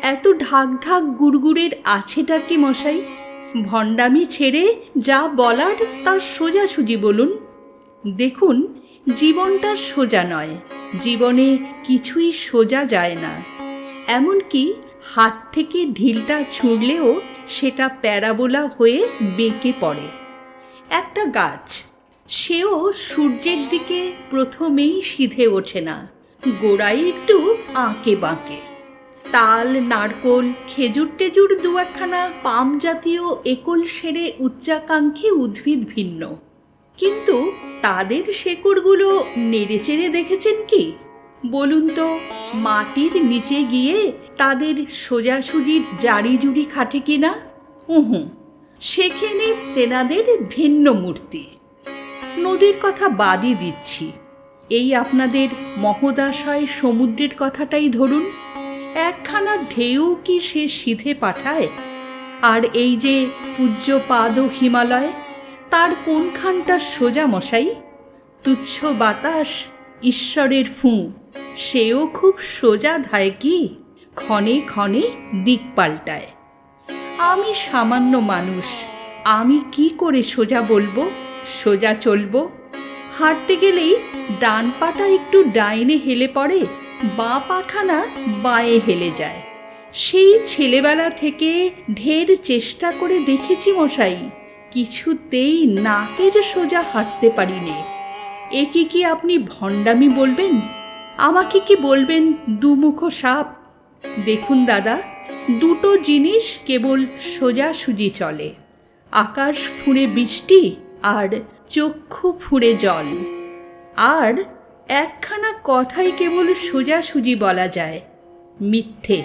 এত ঢাক ঢাক গুড়গুড়ের আছেটা কি মশাই? ভণ্ডামি ছেড়ে যা বলার তা সোজাসুজি বলুন। দেখুন, জীবনটা সোজা নয়, জীবনে কিছুই সোজা যায় না। এমনকি হাত থেকে ঢিলটা ছুঁড়লেও সেটা প্যারাবোলা হয়ে বেঁকে পড়ে। একটা গাছ, সেও সূর্যের দিকে প্রথমেই সিধে ওঠে না, গোড়ায় একটু আঁকে বাঁকে। তাল, নারকোল, খেজুর টেজুর দু একখানা পাম জাতীয় একল সেরে উচ্চাকাঙ্ক্ষী উদ্ভিদ ভিন্ন, কিন্তু তাদের শেকড়গুলো নেড়েচেড়ে দেখেছেন কি? বলুন তো, মাটির নিচে গিয়ে তাদের সোজাসুজির জারি জুড়ি খাটে কিনা? সেখানে তেনাদের ভিন্ন মূর্তি। নদীর কথা বাদই দিচ্ছি, এই আপনাদের মহোদশায় সমুদ্রের কথাটাই ধরুন। একখানা ঢেউ কি সে সিধে পাঠায়? আর এই যে পূজ্যপাদ হিমালয়, তার কোনখানটা সোজা মশাই? তুচ্ছ বাতাস, ঈশ্বরের ফুঁ, সেও খুব সোজা ধায় কি? ক্ষণে ক্ষণে দিক পাল্টায়। আমি সামান্য মানুষ, আমি কি করে সোজা বলবো, সোজা চলবো? হাঁটতে গেলেই ডান পাটা একটু ডাইনে হেলে পড়ে, বাঁ পাখানা বাঁয়ে হেলে যায়। সেই ছেলেবেলা থেকে ঢের চেষ্টা করে দেখেছি মশাই, কিছুতেই নাকের সোজা হাঁটতে পারি নে। একে কি আপনি ভণ্ডামি বলবেন? আমাকে কি বলবেন দুমুখো সাপ? দেখুন দাদা, দুটো জিনিস কেবল সোজাসুজি চলে, আকাশ ফুঁড়ে বৃষ্টি আর চক্ষু ফুঁড়ে জল। আর একখানা কথাই কেবল সোজাসুজি বলা যায়, মিথ্যে।